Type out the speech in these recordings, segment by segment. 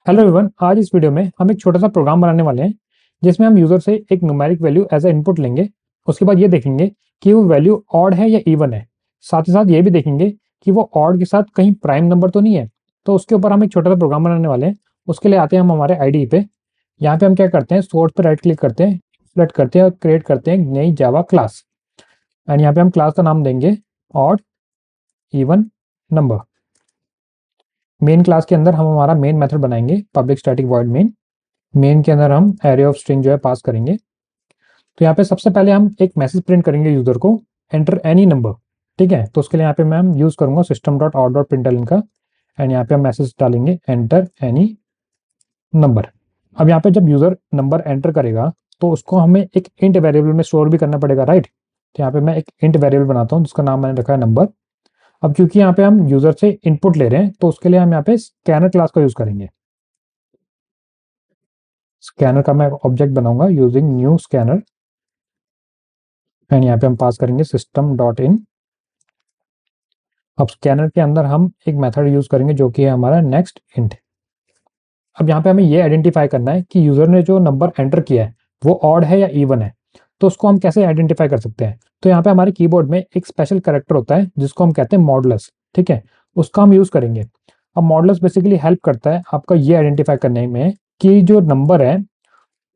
Hello everyone, आज इस video में हम एक छोटा सा प्रोग्राम बनाने वाले हैं जिसमें हम यूजर से एक numeric value as a input लेंगे। उसके बाद ये देखेंगे कि वो वैल्यू ऑड है या इवन है। साथ ही साथ ये भी देखेंगे कि वो ऑड के साथ कहीं प्राइम नंबर तो नहीं है। तो उसके ऊपर हम एक छोटा सा प्रोग्राम बनाने वाले हैं। उसके लिए आते हैं हम हमारे आईडी पे। यहाँ पे हम क्या करते हैं, सोर्स पे राइट क्लिक करते हैं, सेलेक्ट करते हैं और क्रिएट करते हैं एक नई जावा क्लास। एंड यहाँ पे हम क्लास का नाम देंगे odd even number. Main class के अंदर हम हमारा मेन मेथड बनाएंगे, public static void main. Main के अंदर हम एरे ऑफ स्ट्रिंग जो है पास करेंगे। तो यहाँ पे सबसे पहले हम एक मैसेज प्रिंट करेंगे यूजर को, एंटर एनी नंबर। ठीक है, तो उसके लिए यहाँ पे मैं हम यूज करूंगा system dot out dot println का। एंड यहाँ पे हम मैसेज डालेंगे एंटर एनी नंबर। अब यहाँ पे जब यूजर नंबर एंटर करेगा तो उसको हमें एक इंट वेरिएबल में स्टोर भी करना पड़ेगा, राइट। तो यहाँ पे मैं एक इंट वेरिएबल बनाता हूँ जिसका नाम मैंने रखा है नंबर। अब क्योंकि यहाँ पे हम यूजर से इनपुट ले रहे हैं तो उसके लिए हम यहाँ पे स्कैनर क्लास का यूज करेंगे। स्कैनर का मैं ऑब्जेक्ट बनाऊंगा यूजिंग न्यू स्कैनर। एंड यहाँ पे हम पास करेंगे सिस्टम डॉट इन। अब स्कैनर के अंदर हम एक मेथड यूज करेंगे जो कि है हमारा नेक्स्ट इंट। अब यहाँ पे हमें ये आइडेंटिफाई करना है कि यूजर ने जो नंबर एंटर किया है वो ऑड है या इवन है। तो उसको हम कैसे आइडेंटिफाई कर सकते हैं। तो यहाँ पे हमारे कीबोर्ड में एक स्पेशल कैरेक्टर होता है जिसको हम कहते हैं मॉडुलस। ठीक है, उसका हम यूज करेंगे। अब मॉडुलस बेसिकली हेल्प करता है आपका ये आइडेंटिफाई करने में कि जो नंबर है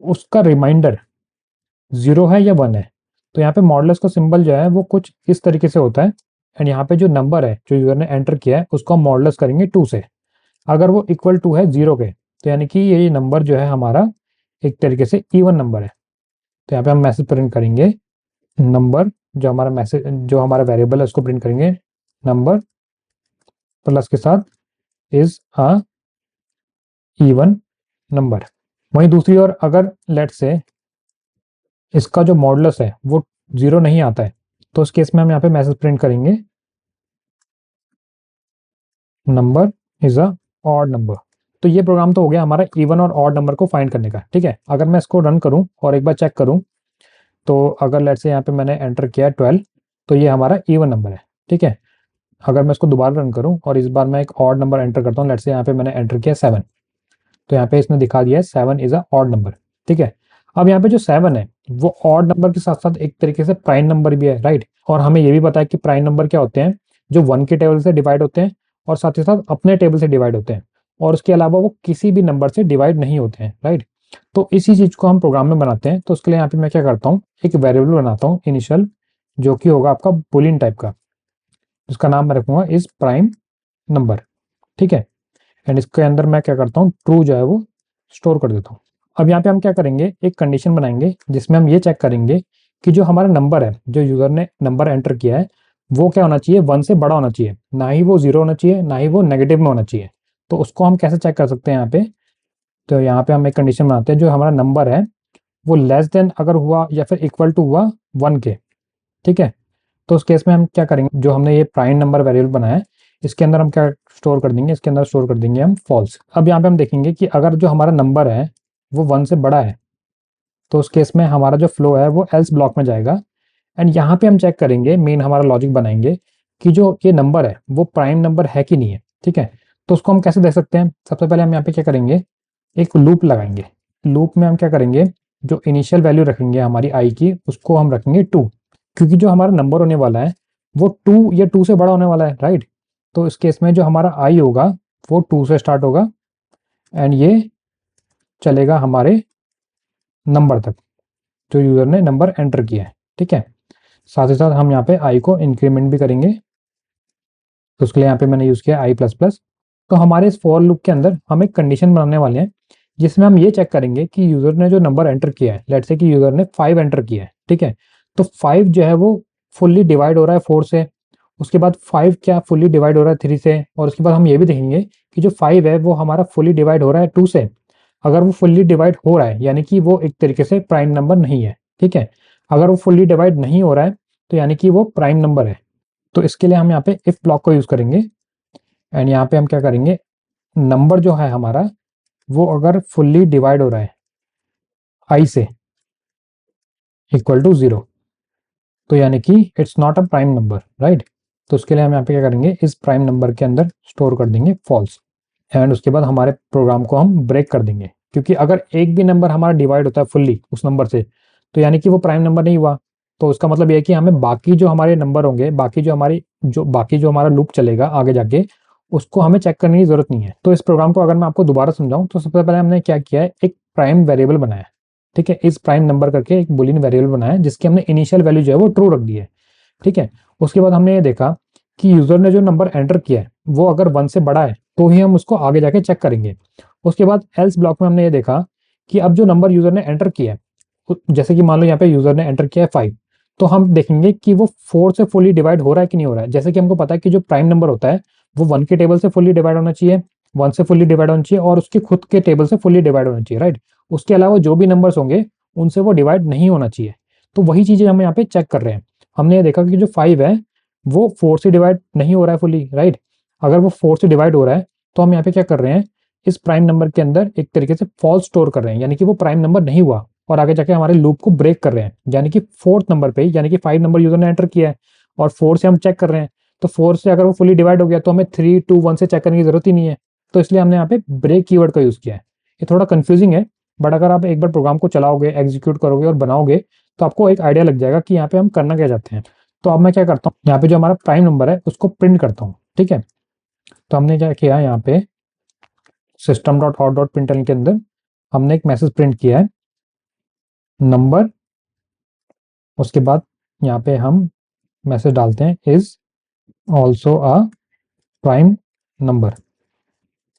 उसका रिमाइंडर 0 है या 1 है। तो यहाँ पे मॉडुलस का सिंबल जो है वो कुछ इस तरीके से होता है। एंड यहाँ पे जो नंबर है जो यूजर ने एंटर किया है उसको हम मॉडुलस करेंगे 2 से। अगर वो इक्वल टू है 0 के तो यानी कि ये नंबर जो है हमारा एक तरीके से इवन नंबर है। तो यहाँ पे हम मैसेज प्रिंट करेंगे नंबर, जो हमारा मैसेज जो हमारा वेरिएबल है उसको प्रिंट करेंगे नंबर प्लस के साथ इज अ इवन नंबर। वहीं दूसरी ओर अगर लेट से इसका जो मॉडुलस है वो 0 नहीं आता है तो उस केस में हम यहाँ पे मैसेज प्रिंट करेंगे number is a odd number. तो ये प्रोग्राम तो हो गया हमारा इवन और ऑड नंबर को फाइंड करने का। ठीक है, अगर मैं इसको रन करूं और एक बार चेक करूं तो अगर लेट से यहाँ पे मैंने एंटर किया 12 तो ये हमारा इवन नंबर है। ठीक है, अगर मैं इसको दोबारा रन करूं और इस बार मैं एक ऑड नंबर एंटर करता हूँ, लेट से यहाँ पे मैंने एंटर किया 7 तो यहाँ पे इसने दिखा दिया है 7 इज अ ऑड नंबर। ठीक है, अब यहाँ पे जो 7 है वो ऑड नंबर के साथ साथ एक तरीके से प्राइम नंबर भी है, राइट। और हमें ये भी पता है कि प्राइम नंबर क्या होते हैं, जो 1 के टेबल से डिवाइड होते हैं और साथ ही साथ अपने टेबल से डिवाइड होते हैं और उसके अलावा वो किसी भी नंबर से डिवाइड नहीं होते हैं, राइट। तो इसी चीज को हम प्रोग्राम में बनाते हैं। तो उसके लिए यहाँ पे मैं क्या करता हूँ, एक वेरिएबल बनाता हूँ इनिशियल, जो कि होगा आपका बुलियन टाइप का, जिसका नाम मैं रखूंगा इज प्राइम नंबर। ठीक है, एंड इसके अंदर मैं क्या करता हूँ, ट्रू जो है वो स्टोर कर देता हूँ। अब यहाँ पे हम क्या करेंगे, एक कंडीशन बनाएंगे जिसमें हम ये चेक करेंगे कि जो हमारा नंबर है, जो यूजर ने नंबर एंटर किया है वो क्या होना चाहिए, 1 से बड़ा होना चाहिए, ना ही वो 0 होना चाहिए, ना ही वो नेगेटिव में होना चाहिए। तो उसको हम कैसे चेक कर सकते हैं यहाँ पे। तो यहाँ पे हम एक कंडीशन बनाते हैं, जो हमारा नंबर है वो लेस देन अगर हुआ या फिर इक्वल टू हुआ 1 के। ठीक है, तो उस केस में हम क्या करेंगे, जो हमने ये प्राइम नंबर वेरिएबल बनाया है इसके अंदर हम क्या स्टोर कर देंगे, इसके अंदर स्टोर कर देंगे हम फॉल्स। अब यहाँ पे हम देखेंगे कि अगर जो हमारा नंबर है वो 1 से बड़ा है तो उस केस में हमारा जो फ्लो है वो एल्स ब्लॉक में जाएगा। एंड यहाँ पे हम चेक करेंगे, मेन हमारा लॉजिक बनाएंगे कि जो ये नंबर है वो प्राइम नंबर है कि नहीं है। ठीक है, तो उसको हम कैसे देख सकते हैं। सबसे पहले हम यहाँ पे क्या करेंगे, एक लूप लगाएंगे। लूप में हम क्या करेंगे, जो इनिशियल वैल्यू रखेंगे हमारी आई की उसको हम रखेंगे 2, क्योंकि जो हमारा नंबर होने वाला है वो 2 या 2 से बड़ा होने वाला है, राइट। तो इस केस में जो हमारा आई होगा वो 2 से स्टार्ट होगा एंड ये चलेगा हमारे नंबर तक जो यूजर ने नंबर एंटर किया है। ठीक है, साथ ही साथ हम यहाँ पे आई को इंक्रीमेंट भी करेंगे। तो उसके लिए यहाँ पे मैंने यूज किया आई प्लस प्लस। तो हमारे इस फॉर लूप के अंदर हम एक कंडीशन बनाने वाले हैं जिसमें हम ये चेक करेंगे कि यूजर ने जो नंबर एंटर किया है, लेट्स से कि यूजर ने 5 एंटर किया है। ठीक है, तो 5 जो है वो फुल्ली डिवाइड हो रहा है 4 से, उसके बाद 5 क्या फुल्ली डिवाइड हो रहा है 3 से, और उसके बाद हम ये भी देखेंगे कि जो 5 है वो हमारा फुल्ली डिवाइड हो रहा है 2 से। अगर वो फुल्ली डिवाइड हो रहा है यानी कि वो एक तरीके से प्राइम नंबर नहीं है। ठीक है, अगर वो फुल्ली डिवाइड नहीं हो रहा है तो यानी कि वो प्राइम नंबर है। तो इसके लिए हम यहाँ पे इफ ब्लॉक को यूज करेंगे एंड यहाँ पे हम क्या करेंगे, नंबर जो है हमारा वो अगर फुल्ली डिवाइड हो रहा है आई से इक्वल टू 0 तो यानी कि it's not a prime number, right. तो उसके लिए हम यहाँ पे क्या करेंगे, इस प्राइम नंबर के अंदर स्टोर कर देंगे फॉल्स। एंड उसके बाद हमारे प्रोग्राम को हम ब्रेक कर देंगे, क्योंकि अगर एक भी नंबर हमारा डिवाइड होता है फुल्ली उस नंबर से, तो यानी कि वो प्राइम नंबर नहीं हुआ। तो उसका मतलब ये है कि हमें बाकी जो हमारे नंबर होंगे, बाकी जो हमारा लूप चलेगा आगे जाके, उसको हमें चेक करने की जरूरत नहीं है। तो इस प्रोग्राम को अगर मैं आपको दोबारा समझाऊं, तो सबसे पहले हमने क्या किया है, एक प्राइम वेरिएबल बनाया है, ठीक है। इस प्राइम नंबर करके एक बुलियन वेरिएबल बनाया है, जिसकी हमने इनिशियल वैल्यू जो है वो ट्रू रख दी है, ठीक है। उसके बाद हमने ये देखा कि यूजर ने जो नंबर एंटर किया है वो अगर 1 से बड़ा है तो ही हम उसको आगे जाके चेक करेंगे। उसके बाद एल्स ब्लॉक में हमने ये देखा कि अब जो नंबर यूजर ने एंटर किया है, जैसे कि मान लो यहाँ पे यूजर ने एंटर किया है 5, तो हम देखेंगे कि वो 4 से फुली डिवाइड हो रहा है कि नहीं हो रहा है। जैसे कि हमको पता है कि जो प्राइम नंबर होता है वो 1 के टेबल से फुली डिवाइड होना चाहिए, 1 से फुल्ली डिवाइड होना चाहिए, और उसके खुद के टेबल से फुल्ली डिवाइड होना चाहिए, राइट। उसके अलावा जो भी नंबर्स होंगे उनसे वो डिवाइड नहीं होना चाहिए। तो वही चीजें हम यहाँ पे चेक कर रहे हैं। हमने ये देखा कि जो 5 है वो 4 से डिवाइड नहीं हो रहा है फुली, राइट। अगर वो 4 से डिवाइड हो रहा है तो हम यहाँ पे क्या कर रहे हैं, इस प्राइम नंबर के अंदर एक तरीके से फॉल्स स्टोर कर रहे हैं, यानी कि वो प्राइम नंबर नहीं हुआ, और आगे जाके हमारे लूप को ब्रेक कर रहे हैं। यानी कि 4th नंबर पे, यानी कि 5 नंबर यूजर ने एंटर किया है और 4 से हम चेक कर रहे हैं, तो 4 से अगर वो फुली डिवाइड हो गया तो हमें 3 2 1 से चेक करने की जरूरत ही नहीं है। तो इसलिए हमने यहाँ पे ब्रेक कीवर्ड का यूज किया है। ये थोड़ा कंफ्यूजिंग है, बट अगर आप एक बार प्रोग्राम को चलाओगे, एग्जीक्यूट करोगे और बनाओगे, तो आपको एक आइडिया लग जाएगा कि यहाँ पे हम करना क्या चाहते हैं। तो अब मैं क्या करता हूँ, यहाँ पे जो हमारा प्राइम नंबर है उसको प्रिंट करता हूँ, ठीक है। तो हमने क्या किया, यहाँ पे system.out.println के अंदर हमने एक मैसेज प्रिंट किया है, नंबर। उसके बाद यहाँ पे हम मैसेज डालते हैं is also a prime number,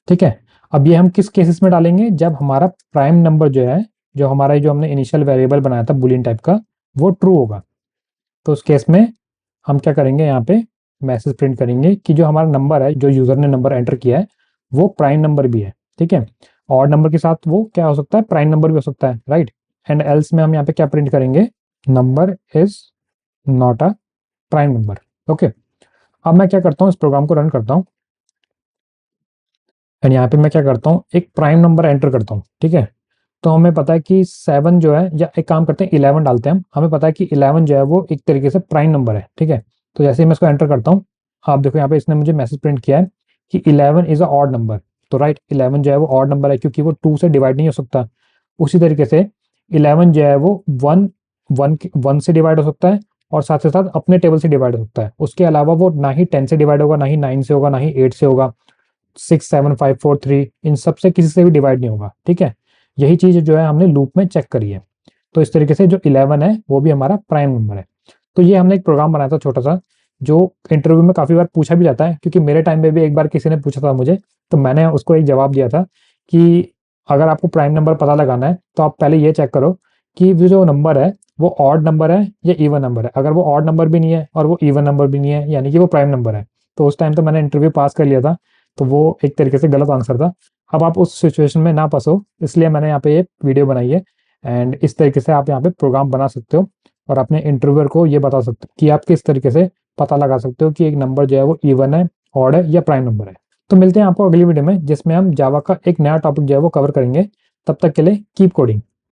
ठीक है। अब ये हम किस केसेस में डालेंगे, जब हमारा प्राइम नंबर जो है, जो हमने इनिशियल वेरिएबल बनाया था बुलियन टाइप का, वो ट्रू होगा। तो उस केस में हम क्या करेंगे, यहाँ पे मैसेज प्रिंट करेंगे कि जो हमारा नंबर है, जो यूजर ने नंबर एंटर किया है, वो प्राइम नंबर भी है, ठीक है। और नंबर के साथ वो क्या हो सकता है, प्राइम नंबर भी हो सकता है, राइट। एंड एल्स में हम यहाँ पे क्या प्रिंट करेंगे, number is not a prime number, okay. अब मैं क्या करता हूँ, इस प्रोग्राम को रन करता हूँ, एंड यहाँ पे मैं क्या करता हूँ, एक प्राइम नंबर एंटर करता हूँ, ठीक है। तो हमें पता है कि 7 जो है, या एक काम करते हैं 11 डालते हैं हम, हमें पता है कि 11 जो है वो एक तरीके से प्राइम नंबर है, ठीक है। तो जैसे ही मैं इसको एंटर करता हूँ, आप देखो यहाँ पे इसने मुझे मैसेज प्रिंट किया है कि 11 इज अ ऑड नंबर। तो राइट, 11 जो है वो ऑड नंबर है, क्योंकि वो 2 से डिवाइड नहीं हो सकता। उसी तरीके से 11 जो है वो 1 से डिवाइड हो सकता है, और साथ ही साथ अपने टेबल से डिवाइड हो सकता है। उसके अलावा वो ना ही 10 से डिवाइड होगा, ना ही 9 से होगा, ना ही 8 से होगा, 6 7 5 4 3, इन सब से किसी से भी डिवाइड नहीं होगा, ठीक है। यही चीज जो है हमने लूप में चेक करी है। तो इस तरीके से जो 11 है वो भी हमारा प्राइम नंबर है। तो ये हमने एक प्रोग्राम बनाया था छोटा सा, जो इंटरव्यू में काफी बार पूछा भी जाता है, क्योंकि मेरे टाइम में भी एक बार किसी ने पूछा था मुझे, तो मैंने उसको एक जवाब दिया था कि अगर आपको प्राइम नंबर पता लगाना है तो आप पहले ये चेक करो कि जो नंबर है वो ऑड नंबर है या इवन नंबर है। अगर वो ऑड नंबर भी नहीं है और वो इवन नंबर भी नहीं है, यानी कि वो प्राइम नंबर है। तो उस टाइम तो मैंने इंटरव्यू पास कर लिया था, तो वो एक तरीके से गलत आंसर था। अब आप उस सिचुएशन में ना फंसो, इसलिए मैंने यहाँ पे ये वीडियो बनाई है। एंड इस तरीके से आप यहाँ पे प्रोग्राम बना सकते हो और अपने इंटरव्यूअर को ये बता सकते हो कि आप किस तरीके से पता लगा सकते हो कि एक नंबर जो है वो इवन है, ऑड है या प्राइम नंबर है। तो मिलते हैं आपको अगली वीडियो में, जिसमें हम जावा का एक नया टॉपिक जो है वो कवर करेंगे। तब तक के लिए कीप कोडिंग।